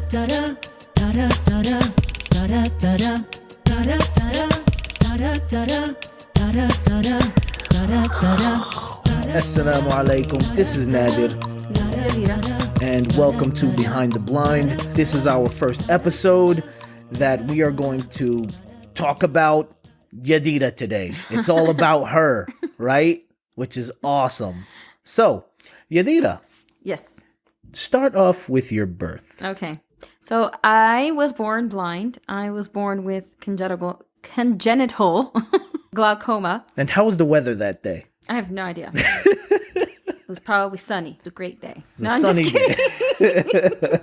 Assalamu alaikum. This is Nadir. This is Yadira. And welcome to Behind the Blind. This is our first episode that we are going to talk about Yadira today. It's all about her, right? Which is awesome. So, Yadira. Yes. Start off with your birth. Okay. So I was born blind. I was born with congenital glaucoma. And how was the weather that day? I have no idea. It was probably sunny. It was a great day. It was a sunny day.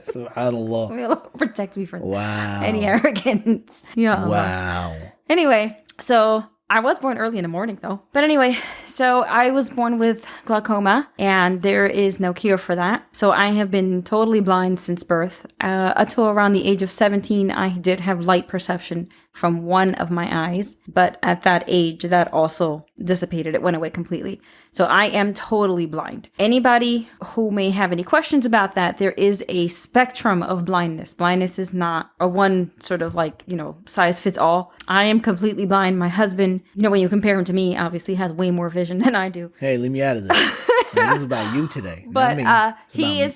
SubhanAllah. Will protect me from Wow. any arrogance. Yeah. Wow. Anyway, so I was born early in the morning though. But anyway, so I was born with glaucoma and there is no cure for that. So I have been totally blind since birth. Until around the age of 17, I did have light perception from one of my eyes. But at that age, that also dissipated. It went away completely. So I am totally blind. Anybody who may have any questions about that, there is a spectrum of blindness. Blindness is not a one sort of size fits all. I am completely blind. My husband, when you compare him to me, obviously has way more vision than I do. Hey, leave me out of this. This is about you today. But he's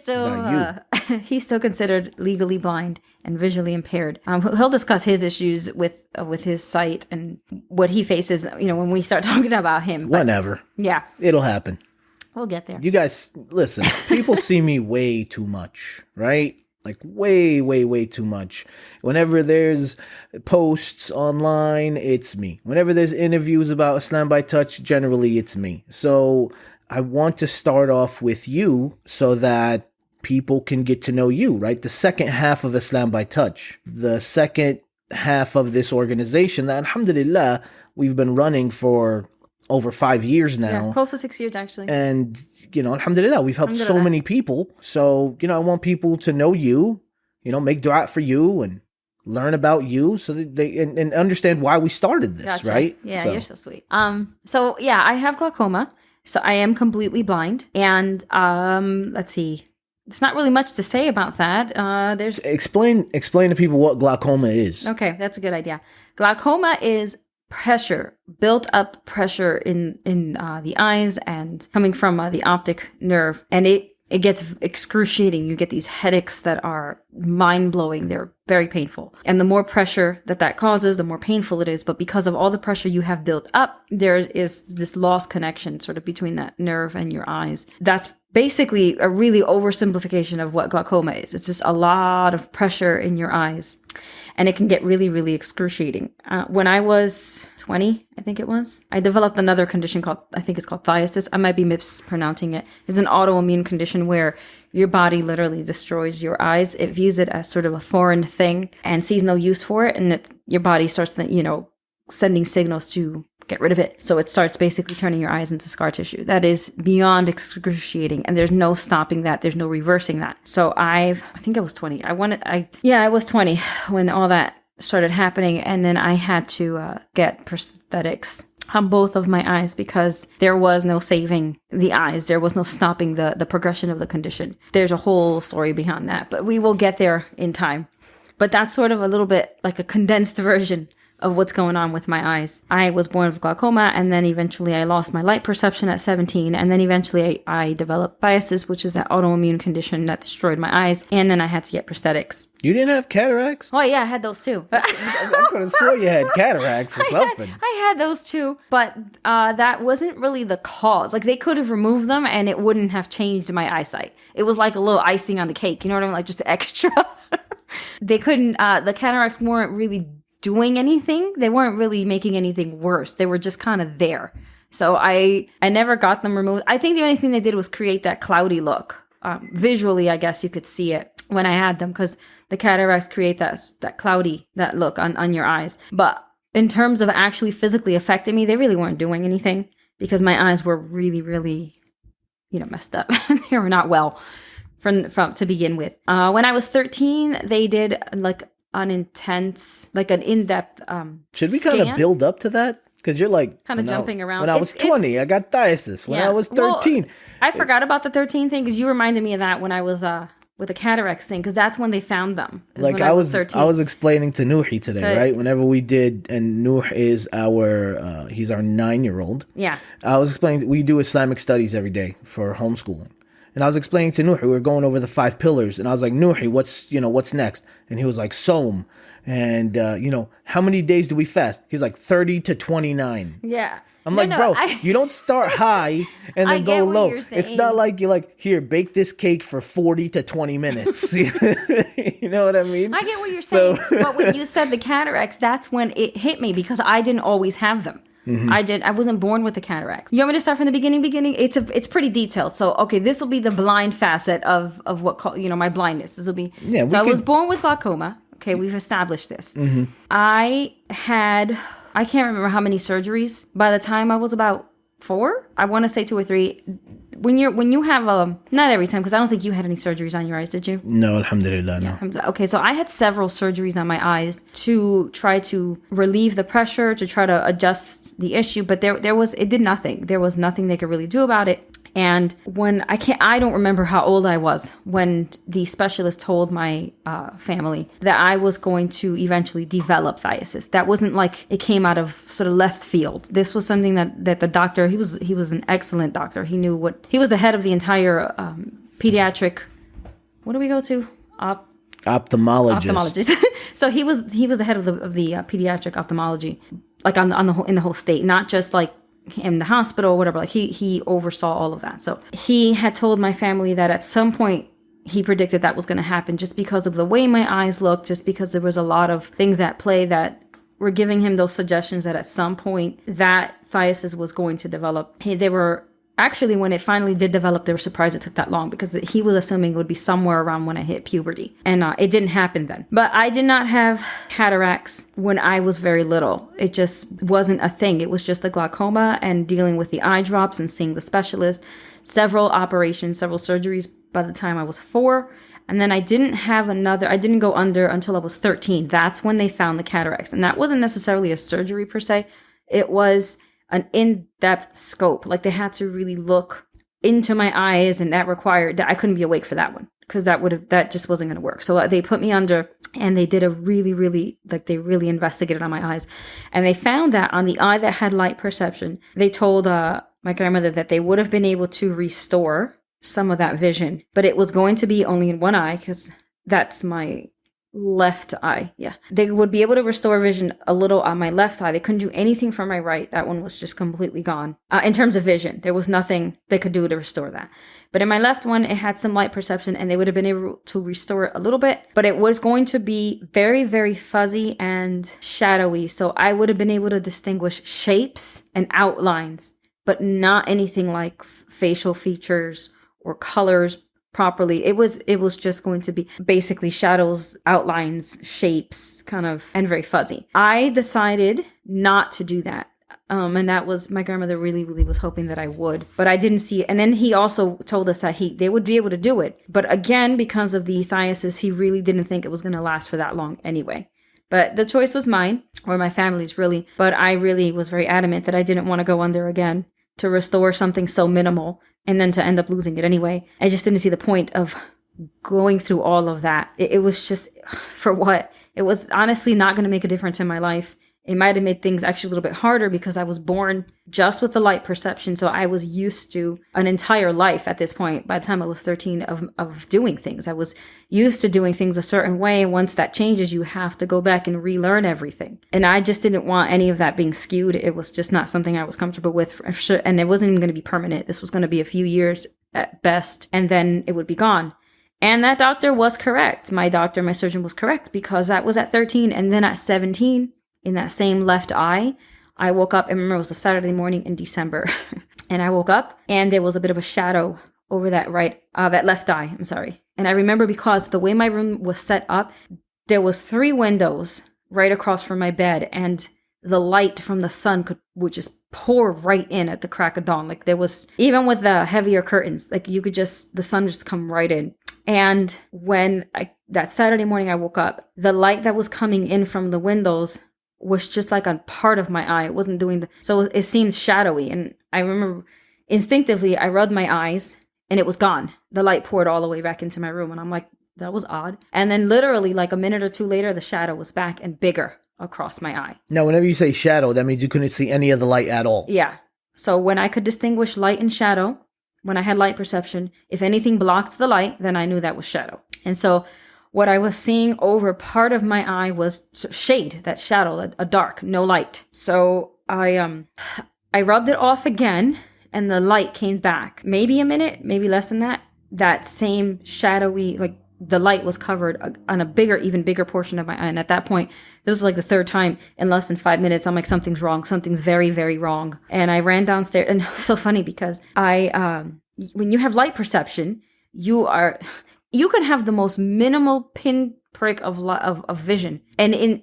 still considered legally blind and visually impaired. He'll discuss his issues with his sight and what he faces, when we start talking about him. But, whenever. Yeah. It'll happen. We'll get there. You guys, listen, people see me way too much, right? Like way, way, way too much. Whenever there's posts online, it's me. Whenever there's interviews about Islam by Touch, generally it's me. So I want to start off with you so that people can get to know you, right? The second half of Islam by Touch, the second half of this organization that, alhamdulillah, we've been running for over 5 years now. Yeah, close to 6 years, actually. And, alhamdulillah, we've helped so many people. So, I want people to know you, make dua for you and learn about you so that they and understand why we started this, Gotcha. right? Yeah, you're so sweet. So yeah, I have glaucoma. So I am completely blind. And let's see. There's not really much to say about that. There's explain to people what glaucoma is. Okay, that's a good idea. Glaucoma is pressure, built up pressure in the eyes and coming from the optic nerve, and it gets excruciating. You get these headaches that are mind-blowing. They're very painful. And the more pressure that causes, the more painful it is. But because of all the pressure you have built up, there is this lost connection sort of between that nerve and your eyes. That's basically a really oversimplification of what glaucoma is. It's just a lot of pressure in your eyes. And it can get really, really excruciating. When I was 20, I think it was, I developed another condition called thiasis. I might be mispronouncing it. It's an autoimmune condition where your body literally destroys your eyes. It views it as sort of a foreign thing and sees no use for it. And your body starts, sending signals to get rid of it. So it starts basically turning your eyes into scar tissue. That is beyond excruciating, and there's no stopping that. There's no reversing that. So I think I was 20. I was 20 when all that started happening, and then I had to get prosthetics on both of my eyes because there was no saving the eyes. There was no stopping the progression of the condition. There's a whole story behind that, but we will get there in time. But that's sort of a little bit like a condensed version of what's going on with my eyes. I was born with glaucoma, and then eventually I lost my light perception at 17, and then eventually I developed thiasis, which is that autoimmune condition that destroyed my eyes, and then I had to get prosthetics. You didn't have cataracts? Oh yeah, I had those too. I could have sworn you had cataracts or something. I had those too, but that wasn't really the cause. Like, they could have removed them and it wouldn't have changed my eyesight. It was like a little icing on the cake, you know what I mean? Like, just extra. They couldn't, the cataracts weren't really doing anything. They weren't really making anything worse. They were just kind of there. So I never got them removed. I think the only thing they did was create that cloudy look. Visually, I guess you could see it when I had them, because the cataracts create that cloudy, that look on your eyes. But in terms of actually physically affecting me, they really weren't doing anything because my eyes were really, really, messed up. They were not well from to begin with. When I was 13, they did an in-depth Should we kind of build up to that? Because you're like kind of jumping around. When I was 20, I got thiasis. When I was 13, I forgot about the 13 thing because you reminded me of that when I was with the cataracts thing, because that's when they found them. Like when I was 13. I was explaining to Nuhi today, So- right? Whenever we did, and Nuh is he's our 9-year-old. Yeah. I was explaining, we do Islamic studies every day for homeschooling. And I was explaining to Nuhi, we were going over the 5 pillars, and I was like, Nuhi, what's next? And he was like, Som. And, how many days do we fast? He's like, 30 to 29. Yeah. I'm like, bro, you don't start high and I then get go what low. you're It's saying. not like you're like, here, bake this cake for 40 to 20 minutes. You know what I mean? I get what you're saying, but when you said the cataracts, that's when it hit me, because I didn't always have them. I wasn't born with the cataracts. You want me to start from the beginning? It's pretty detailed. So, okay, this will be the blind facet of what, my blindness. This will be, I was born with glaucoma. Okay, we've established this. I can't remember how many surgeries by the time I was about 4. I want to say 2 or 3. When you have not every time, because I don't think you had any surgeries on your eyes, did you? No, alhamdulillah, no. Okay, so I had several surgeries on my eyes to try to relieve the pressure, to try to adjust the issue, but it did nothing. There was nothing they could really do about it. And when I don't remember how old I was when the specialist told my family that I was going to eventually develop phthisis. That wasn't like it came out of sort of left field. This was something that the doctor, he was an excellent doctor. He knew he was the head of the entire pediatric, what do we go to? Ophthalmologist. So he was the head of the pediatric ophthalmology, like in the whole state, not just like in the hospital or whatever. Like he oversaw all of that. So he had told my family that at some point he predicted that was going to happen, just because of the way my eyes looked, just because there was a lot of things at play that were giving him those suggestions that at some point that phthisis was going to develop. They were actually, when it finally did develop, they were surprised it took that long, because he was assuming it would be somewhere around when I hit puberty. And it didn't happen then. But I did not have cataracts when I was very little. It just wasn't a thing. It was just a glaucoma and dealing with the eye drops and seeing the specialist. Several operations, several surgeries by the time I was 4. And then I didn't go under until I was 13. That's when they found the cataracts. And that wasn't necessarily a surgery per se. It was an in-depth scope. Like, they had to really look into my eyes, and that required that I couldn't be awake for that one, because that just wasn't going to work. So they put me under, and they did they really investigated on my eyes, and they found that on the eye that had light perception, they told my grandmother that they would have been able to restore some of that vision, but it was going to be only in one eye, because that's my left eye. Yeah, they would be able to restore vision a little on my left eye. They couldn't do anything for my right. That one was just completely gone. In terms of vision, there was nothing they could do to restore that. But in my left one, it had some light perception, and they would have been able to restore it a little bit, but it was going to be very, very fuzzy and shadowy. So I would have been able to distinguish shapes and outlines, but not anything like facial features or colors properly. It was just going to be basically shadows, outlines, shapes, kind of, and very fuzzy. I decided not to do that. And that was, my grandmother really, really was hoping that I would, but I didn't see it. And then he also told us that they would be able to do it. But again, because of the phthisis, he really didn't think it was going to last for that long anyway. But the choice was mine, or my family's really, but I really was very adamant that I didn't want to go under again to restore something so minimal and then to end up losing it anyway. I just didn't see the point of going through all of that. It was just, for what? It was honestly not going to make a difference in my life. It might have made things actually a little bit harder, because I was born just with the light perception. So I was used to an entire life at this point. By the time I was 13 of doing things, I was used to doing things a certain way. And once that changes, you have to go back and relearn everything. And I just didn't want any of that being skewed. It was just not something I was comfortable with, for sure. And it wasn't even going to be permanent. This was going to be a few years at best, and then it would be gone. And that doctor was correct. My surgeon was correct, because that was at 13. And then at 17, in that same left eye, I woke up, and remember, it was a Saturday morning in December. And I woke up, and there was a bit of a shadow over that left eye. I'm sorry. And I remember, because the way my room was set up, there was 3 windows right across from my bed, and the light from the sun would just pour right in at the crack of dawn. Like, there was, even with the heavier curtains, like the sun just come right in. And when that Saturday morning I woke up, the light that was coming in from the windows was just like on part of my eye. It wasn't doing so it seemed shadowy. And I remember instinctively I rubbed my eyes, and it was gone. The light poured all the way back into my room, and I'm like, that was odd. And then literally like a minute or two later, the shadow was back and bigger across my eye. Now, whenever you say shadow, that means you couldn't see any of the light at all. Yeah. So when I could distinguish light and shadow, when I had light perception, if anything blocked the light, then I knew that was shadow. And so what I was seeing over part of my eye was shade, that shadow, a dark, no light. So I rubbed it off again, and the light came back. Maybe a minute, maybe less than that. That same shadowy, like the light was covered on a bigger, even bigger portion of my eye. And at that point, this was like the third time in less than 5 minutes. I'm like, something's wrong. Something's very, very wrong. And I ran downstairs. And it was so funny because when you have light perception, you can have the most minimal pinprick of vision. And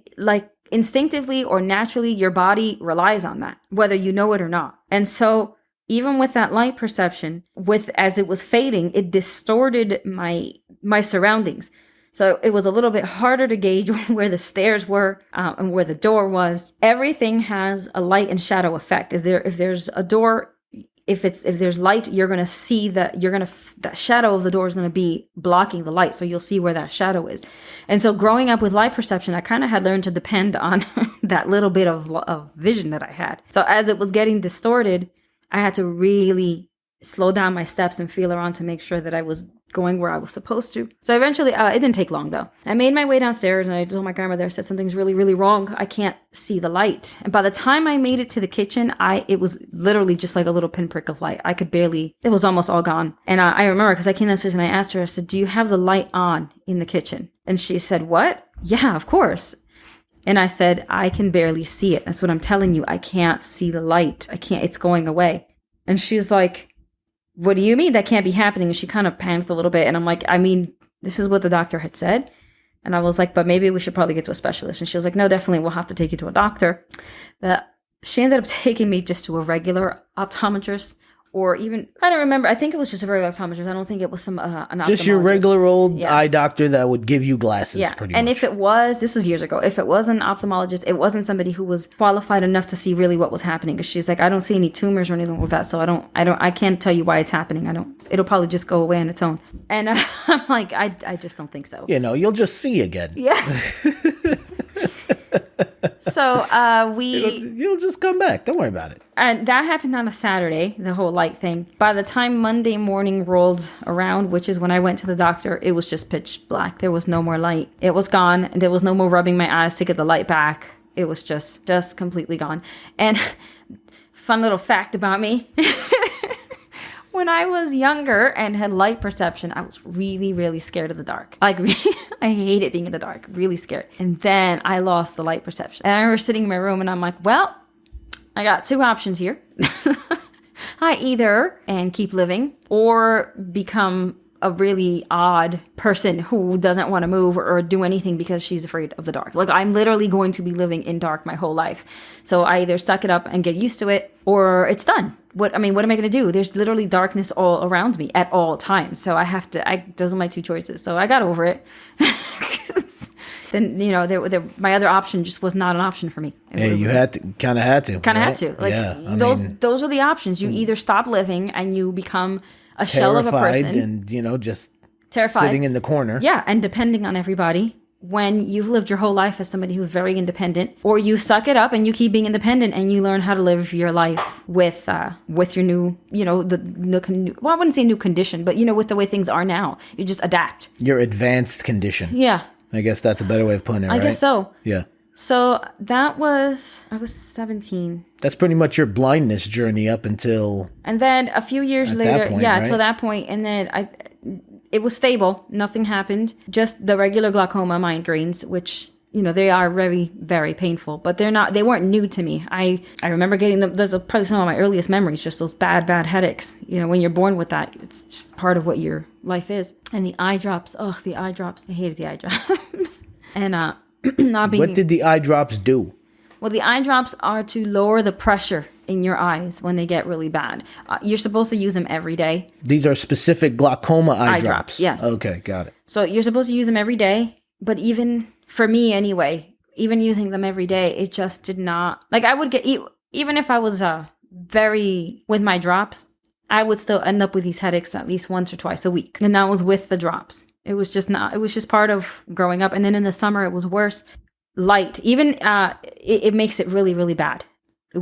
instinctively or naturally, your body relies on that, whether you know it or not. And so even with that light perception, as it was fading, it distorted my surroundings. So it was a little bit harder to gauge where the stairs were and where the door was. Everything has a light and shadow effect. If there's a door, if there's light, you're gonna see that shadow of the door is gonna be blocking the light, so you'll see where that shadow is. And so, growing up with light perception, I kind of had learned to depend on that little bit of vision that I had. So as it was getting distorted, I had to really slow down my steps and feel around to make sure that I was going where I was supposed to. So eventually, it didn't take long though. I made my way downstairs and I told my grandmother, I said, something's really, really wrong. I can't see the light. And by the time I made it to the kitchen, it was literally just like a little pinprick of light. It was almost all gone. And I remember because I came downstairs and I asked her, I said, do you have the light on in the kitchen? And she said, what? Yeah, of course. And I said, I can barely see it. That's what I'm telling you. I can't see the light. It's going away. And she's like, what do you mean that can't be happening? And she kind of panicked a little bit. And I'm like, I mean, this is what the doctor had said. And I was like, but maybe we should probably get to a specialist. And she was like, no, definitely. We'll have to take you to a doctor. But she ended up taking me just to a regular optometrist. Or even, I don't remember. I think it was just a regular optometrist. I don't think it was an ophthalmologist. Just your regular old eye doctor that would give you glasses, pretty much. And if it was, this was years ago, if it was an ophthalmologist, it wasn't somebody who was qualified enough to see really what was happening. Because she's like, I don't see any tumors or anything like that. So I can't tell you why it's happening. It'll probably just go away on its own. And I'm like, I just don't think so. You'll just see again. Yeah. So you'll just come back. Don't worry about it. And that happened on a Saturday, the whole light thing. By the time Monday morning rolled around, which is when I went to the doctor, it was just pitch black. There was no more light. It was gone. There was no more rubbing my eyes to get the light back. It was just completely gone. And fun little fact about me. When I was younger and had light perception, I was really, really scared of the dark. Like, I hated being in the dark. Really scared. And then I lost the light perception. And I remember sitting in my room and I'm like, well, I got two options here. I either keep living or become a really odd person who doesn't want to move or do anything because she's afraid of the dark. Like, I'm literally going to be living in dark my whole life. So I either suck it up and get used to it or it's done. What am I going to do? There's literally darkness all around me at all times. So those are my two choices. So I got over it. Then, my other option just was not an option for me. You kind of had to. Like, those are the options. You either stop living and you become a shell of a person. And, just terrified, sitting in the corner. Yeah, and depending on everybody. When you've lived your whole life as somebody who's very independent, or you suck it up and you keep being independent and you learn how to live your life with your new, well, I wouldn't say new condition, but, with the way things are now, you just adapt. Your advanced condition. Yeah. I guess that's a better way of putting it, right? I guess so. Yeah. So I was 17. That's pretty much your blindness journey up until... And then a few years later, right? Till that point, and then it was stable. Nothing happened. Just the regular glaucoma migraines, which, they are very, very painful, but they weren't new to me. I remember getting them. Those are probably some of my earliest memories, just those bad headaches. When you're born with that, it's just part of what your life is. And the eye drops. Oh, the eye drops. I hated the eye drops. And, what did the eye drops do? Well, the eye drops are to lower the pressure in your eyes when they get really bad. You're supposed to use them every day. These are specific glaucoma eye drops. Yes. Okay, got it. So you're supposed to use them every day. But even for me anyway, even using them every day, it just did not... Like, I would get... Even if I was very... With my drops, I would still end up with these headaches at least once or twice a week. And that was with the drops. It was just part of growing up. And then in the summer, it was worse. Light, even, it makes it really, really bad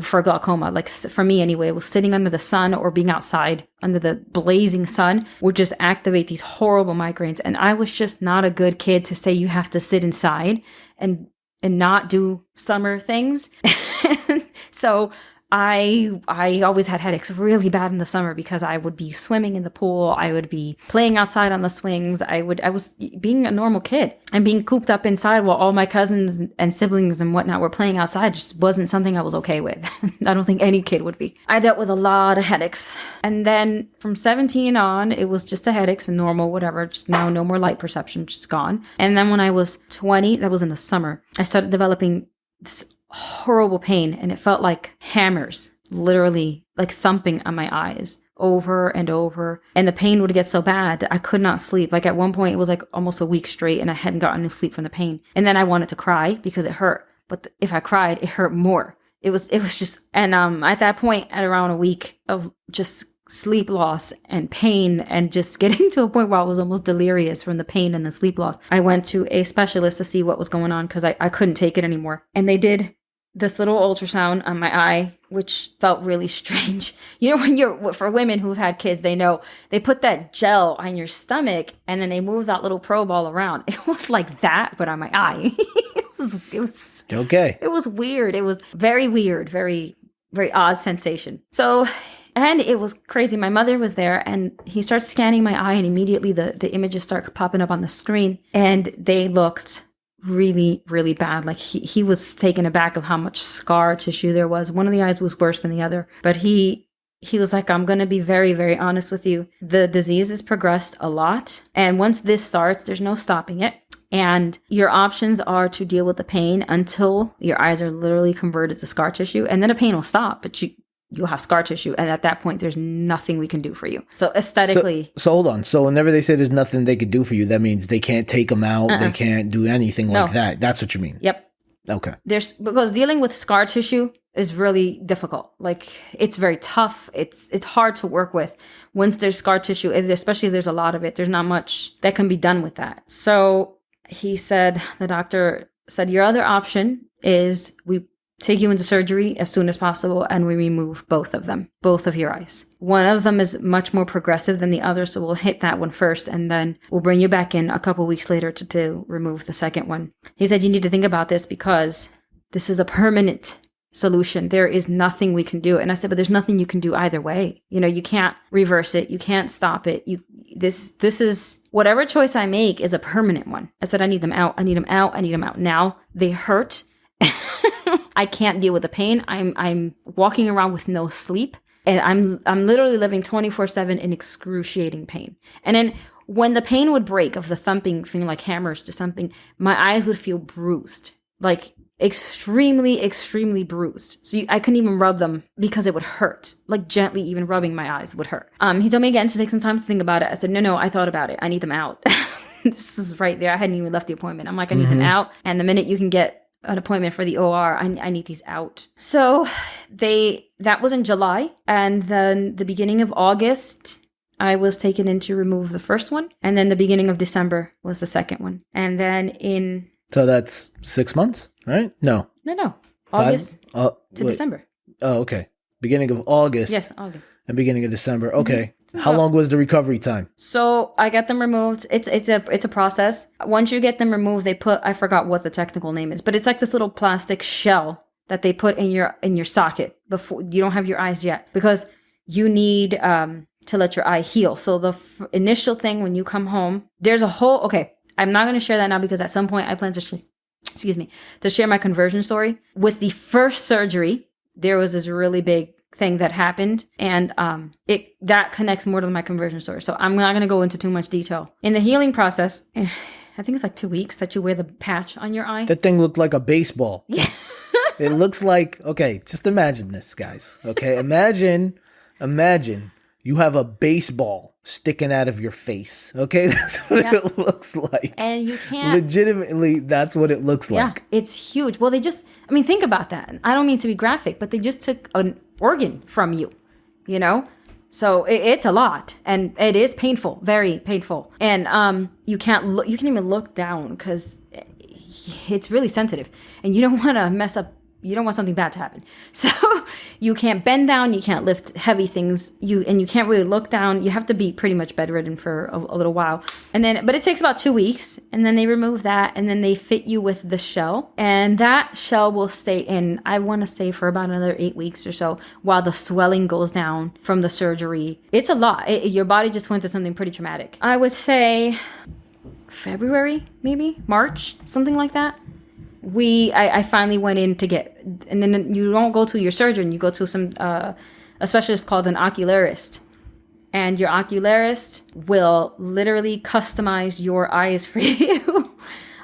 for glaucoma. Like for me anyway, it was sitting under the sun or being outside under the blazing sun would just activate these horrible migraines. And I was just not a good kid to say you have to sit inside and not do summer things. So I always had headaches really bad in the summer because I would be swimming in the pool. I would be playing outside on the swings. I was being a normal kid and being cooped up inside while all my cousins and siblings and whatnot were playing outside just wasn't something I was okay with. I don't think any kid would be. I dealt with a lot of headaches. And then from 17 on, it was just the headaches and normal, whatever. Just now no more light perception, just gone. And then when I was 20, that was in the summer, I started developing this horrible pain, and it felt like hammers, literally like thumping on my eyes over and over. And the pain would get so bad that I could not sleep. Like at one point, it was like almost a week straight, and I hadn't gotten any sleep from the pain. And then I wanted to cry because it hurt. But if I cried, it hurt more. It was just, and at that point, at around a week of just sleep loss and pain and just getting to a point where I was almost delirious from the pain and the sleep loss, I went to a specialist to see what was going on because I couldn't take it anymore. And they did this little ultrasound on my eye, which felt really strange. You know, for women who've had kids, they know they put that gel on your stomach and then they move that little probe all around. It was like that, but on my eye. It was Okay. It was weird. It was very weird, very, very odd sensation. So, and it was crazy. My mother was there and he starts scanning my eye and immediately the images start popping up on the screen and they looked really, really bad. Like he was taken aback of how much scar tissue there was. One of the eyes was worse than the other, but he was like, I'm going to be very, very honest with you. The disease has progressed a lot. And once this starts, there's no stopping it. And your options are to deal with the pain until your eyes are literally converted to scar tissue. And then the pain will stop, but you'll have scar tissue. And at that point, there's nothing we can do for you. So aesthetically. So hold on. So whenever they say there's nothing they could do for you, that means they can't take them out. They can't do anything like that. That's what you mean. Yep. Okay. Because dealing with scar tissue is really difficult. Like it's very tough. It's hard to work with. Once there's scar tissue, especially if there's a lot of it, there's not much that can be done with that. So the doctor said, your other option is we take you into surgery as soon as possible and we remove both of your eyes. One of them is much more progressive than the other, so we'll hit that one first and then we'll bring you back in a couple weeks later to remove the second one. He said, you need to think about this because this is a permanent solution. There is nothing we can do. And I said, but there's nothing you can do either way. You know, you can't reverse it. You can't stop it. This is whatever choice I make is a permanent one. I said, I need them out. I need them out. I need them out now. They hurt. I can't deal with the pain. I'm walking around with no sleep and I'm literally living 24/7 in excruciating pain. And then when the pain would break of the thumping, feeling like hammers to something, my eyes would feel bruised, like extremely, extremely bruised. So I couldn't even rub them because it would hurt. Like gently even rubbing my eyes would hurt. He told me again to take some time to think about it. I said, no, I thought about it. I need them out. This is right there. I hadn't even left the appointment. I'm like, I need them out. And the minute you can get an appointment for the OR, I need these out. So that was in July. And then the beginning of August, I was taken in to remove the first one. And then the beginning of December was the second one. And then So that's 6 months, right? No. August to December. Oh, okay. Beginning of August. Yes, August. And beginning of December. Okay. How long was the recovery time? So I got them removed. It's a process. Once you get them removed, they put, I forgot what the technical name is, but it's like this little plastic shell that they put in your socket before you don't have your eyes yet, because you need to let your eye heal. So the initial thing when you come home, there's a whole, okay, I'm not going to share that now because at some point I plan to share my conversion story. With the first surgery, there was this really big thing that happened, and that connects more to my conversion story. So I'm not going to go into too much detail. In the healing process, I think it's like 2 weeks that you wear the patch on your eye. That thing looked like a baseball. Yeah. It looks like, okay, just imagine this, guys. Okay, imagine you have a baseball sticking out of your face. Okay, that's what it looks like. And you can't... Legitimately, that's what it looks like. Yeah, it's huge. Well, think about that. I don't mean to be graphic, but they just took an organ from you, you know? So it's a lot, and it is painful, very painful. And you can't look, you can even look down because it's really sensitive, and you don't want to mess up. You don't want something bad to happen. So you can't bend down, you can't lift heavy things, you can't really look down. You have to be pretty much bedridden for a little while. But it takes about 2 weeks, and then they remove that, and then they fit you with the shell. And that shell will stay in, I want to say, for about another 8 weeks or so while the swelling goes down from the surgery. It's a lot. Your body just went through something pretty traumatic. I would say February, maybe March, something like that. I finally went in to get, and then you don't go to your surgeon, you go to a specialist called an ocularist, and your ocularist will literally customize your eyes for you.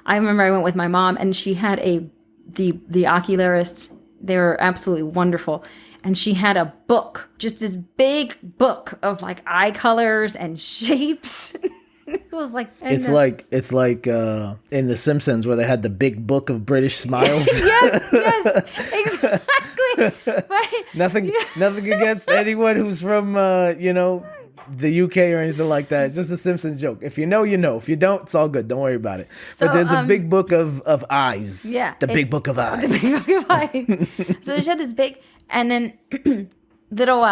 I remember I went with my mom, and she had the ocularist. They were absolutely wonderful. And she had a book, just this big book of like eye colors and shapes. It was like it's like in The Simpsons where they had the big book of British smiles. yes, exactly. But, nothing against anyone who's from the UK or anything like that. It's just a Simpsons joke. If you know, you know. If you don't, it's all good. Don't worry about it. So, but there's a big book of eyes. Yeah, the big book of eyes. The big book of eyes. So she had this big, and then little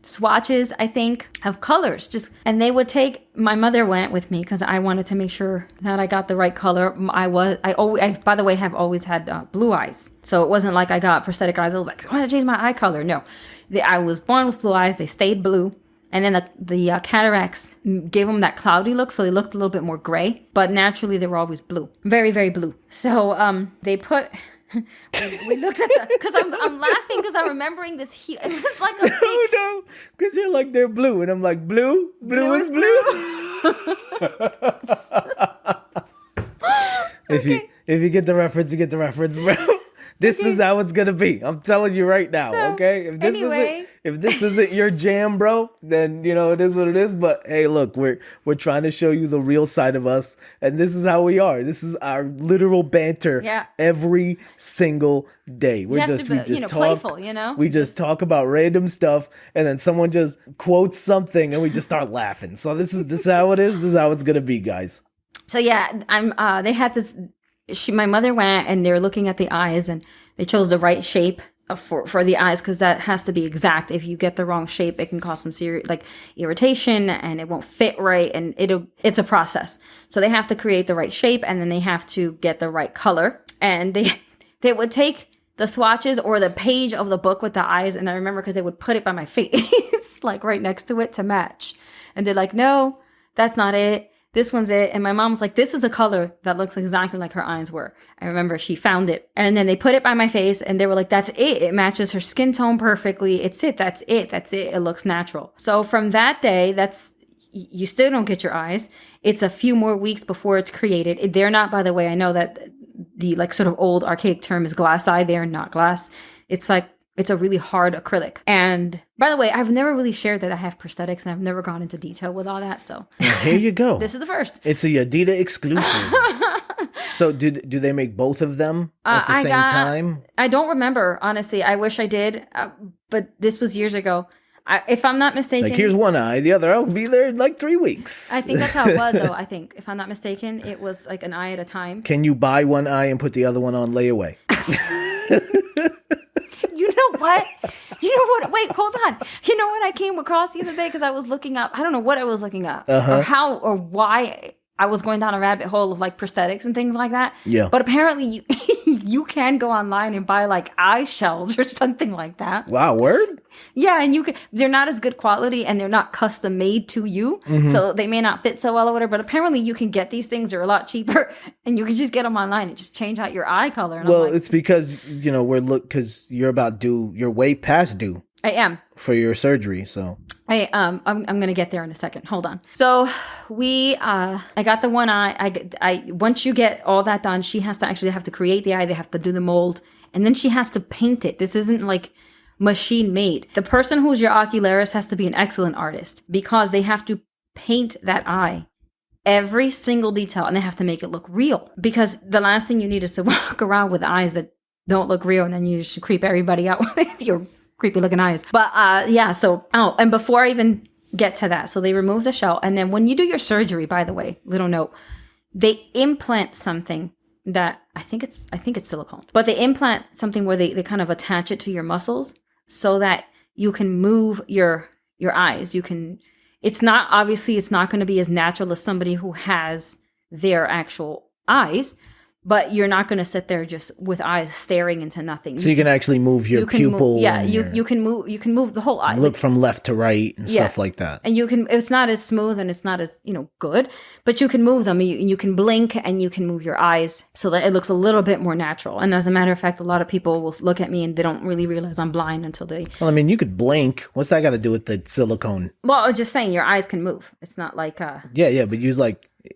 swatches, I think, of colors. And they would take. My mother went with me because I wanted to make sure that I got the right color. I by the way, have always had blue eyes, so it wasn't like I got prosthetic eyes. I was like, I want to change my eye color. No, I was born with blue eyes. They stayed blue, and then the cataracts gave them that cloudy look, so they looked a little bit more gray. But naturally, they were always blue, very, very blue. So they put. we looked at because I'm laughing because I'm remembering this. It was like a big... no, because you're like they're blue, and I'm like blue is blue. If you get the reference, you get the reference, bro. This is how it's gonna be. I'm telling you right now, so, okay? If this isn't your jam, bro, then it is what it is. But hey, look, we're trying to show you the real side of us, and this is how we are. This is our literal banter every single day. We just talk, playful, We just talk about random stuff, and then someone just quotes something, and we just start laughing. So this is how it is. This is how it's gonna be, guys. So yeah, they had this. My mother went, and they were looking at the eyes, and they chose the right shape for the eyes because that has to be exact. If you get the wrong shape, it can cause some serious irritation, and it won't fit right, and it's a process. So they have to create the right shape, and then they have to get the right color, and they would take the swatches or the page of the book with the eyes, and I remember because they would put it by my face, like right next to it to match, and they're like, no, that's not it. This one's it. And my mom's like, this is the color that looks exactly like her eyes were. I remember she found it. And then they put it by my face, and they were like, that's it. It matches her skin tone perfectly. It's it. That's it. That's it. It looks natural. So from that day, you still don't get your eyes. It's a few more weeks before it's created. They're not, by the way, I know that the sort of old archaic term is glass eye. They are not glass. It's a really hard acrylic. And by the way, I've never really shared that I have prosthetics, and I've never gone into detail with all that. So here you go. This is the first. It's a Yadira exclusive. So do they make both of them at the same time? I don't remember, honestly. I wish I did, but this was years ago. If I'm not mistaken, here's one eye, the other I'll be there in 3 weeks. I think that's how it was, though. I think, if I'm not mistaken, it was like an eye at a time. Can you buy one eye and put the other one on layaway? What? Wait, hold on. You know what I came across the other day because I was looking up. I don't know what I was looking up or how or why I was going down a rabbit hole of prosthetics and things like that. Yeah. But apparently you can go online and buy eye shells or something like that. Wow, word? Yeah, and they're not as good quality, and they're not custom made to you. Mm-hmm. So they may not fit so well or whatever, but apparently you can get these things. They're a lot cheaper, and you can just get them online and just change out your eye color. And well, it's because, because you're way past due. I am. For your surgery, so. I'm gonna get there in a second. Hold on. So I got the one eye. I once you get all that done, she has to create the eye. They have to do the mold, and then she has to paint it. This isn't machine made. The person who's your ocularist has to be an excellent artist because they have to paint that eye, every single detail, and they have to make it look real. Because the last thing you need is to walk around with eyes that don't look real, and then you just creep everybody out with your creepy looking eyes. But yeah, so and before I even get to that, so they remove the shell, and then when you do your surgery, by the way, little note, they implant something that I think it's silicone, but they implant something where they kind of attach it to your muscles so that you can move your eyes. It's not going to be as natural as somebody who has their actual eyes, but you're not going to sit there just with eyes staring into nothing. So you can actually move your pupil. You can move the whole eye. Look from left to right and stuff like that. And it's not as smooth and it's not as, good, but you can move them. You can blink and you can move your eyes so that it looks a little bit more natural. And as a matter of fact, a lot of people will look at me and they don't really realize I'm blind until they... Well, I mean, you could blink. What's that got to do with the silicone? Well, I was just saying your eyes can move. It's not like... Yeah, but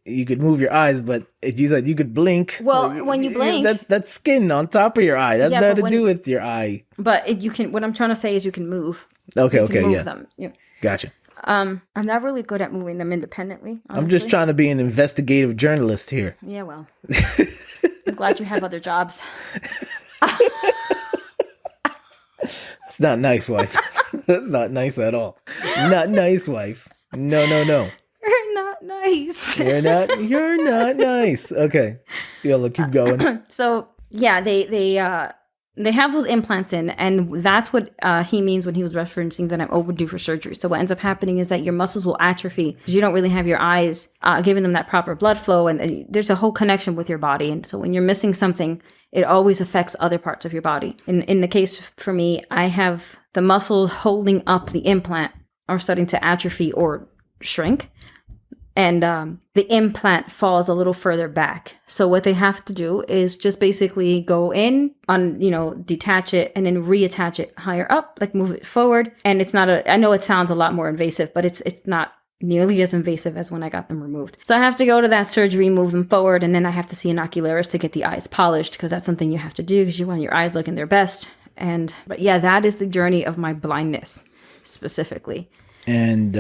you could move your eyes, but you said you could blink. Well, when you blink, that's skin on top of your eye. That's nothing to do with your eye. But you can. What I'm trying to say is you can move. Okay, move them. Yeah. Gotcha. I'm not really good at moving them independently. Honestly. I'm just trying to be an investigative journalist here. Yeah, well, I'm glad you have other jobs. It's not nice, wife. That's not nice at all. Not nice, wife. No. You're not nice. You're not nice. Okay. Yeah, look, keep going. So yeah, they have those implants in, and that's what he means when he was referencing that I'm overdue for surgery. So what ends up happening is that your muscles will atrophy because you don't really have your eyes giving them that proper blood flow, and there's a whole connection with your body. And so when you're missing something, it always affects other parts of your body. In the case for me, I have the muscles holding up the implant are starting to atrophy or shrink. And the implant falls a little further back. So what they have to do is just basically go in on, detach it and then reattach it higher up, like move it forward. And it's not I know it sounds a lot more invasive, but it's not nearly as invasive as when I got them removed. So I have to go to that surgery, move them forward, and then I have to see an ocularist to get the eyes polished because that's something you have to do because you want your eyes looking their best. But yeah, that is the journey of my blindness specifically. And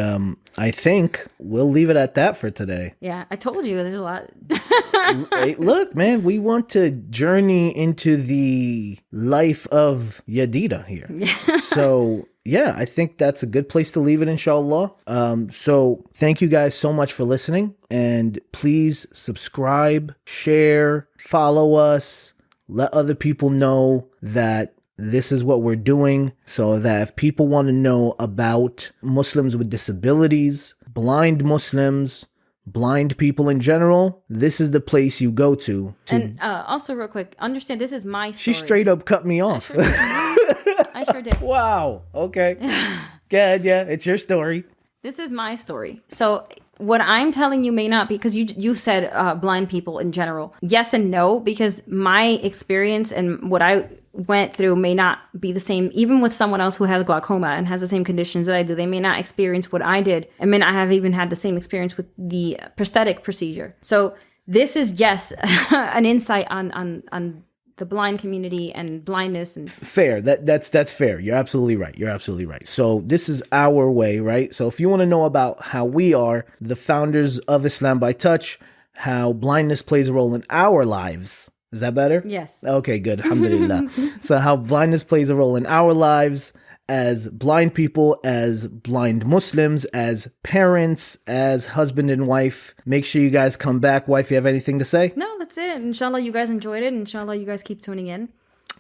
I think we'll leave it at that for today. Yeah, I told you there's a lot. Hey, look, man, we want to journey into the life of Yadira here. Yeah. So, yeah, I think that's a good place to leave it, inshallah. So thank you guys so much for listening. And please subscribe, share, follow us, let other people know that this is what we're doing so that if people want to know about Muslims with disabilities, blind Muslims, blind people in general, this is the place you go to. And also real quick, understand this is my story. She straight up cut me off. I sure did. Wow. Okay. Good. Yeah. It's your story. This is my story. So what I'm telling you may not be, because you said blind people in general. Yes and no, because my experience and what I went through may not be the same. Even with someone else who has glaucoma and has the same conditions that I do, they may not experience what I did and may not have even had the same experience with the prosthetic procedure. So this is, yes, an insight on the blind community and blindness. And fair. That's fair. You're absolutely right. So this is our way, right? So if you want to know about how we are, the founders of Islam by Touch, how blindness plays a role in our lives. Is that better? Yes. Okay, good. Alhamdulillah. So how blindness plays a role in our lives as blind people, as blind Muslims, as parents, as husband and wife. Make sure you guys come back. Wife, you have anything to say? No, that's it. Inshallah, you guys enjoyed it. Inshallah, you guys keep tuning in.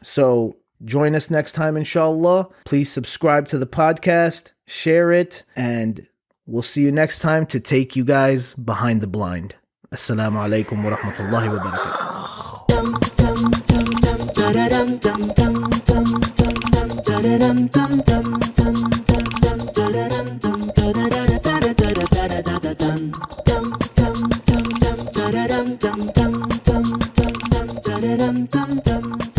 So join us next time, inshallah. Please subscribe to the podcast, share it, and we'll see you next time to take you guys behind the blind. Assalamu alaikum wa rahmatullahi wa barakatuh. Dum dum dum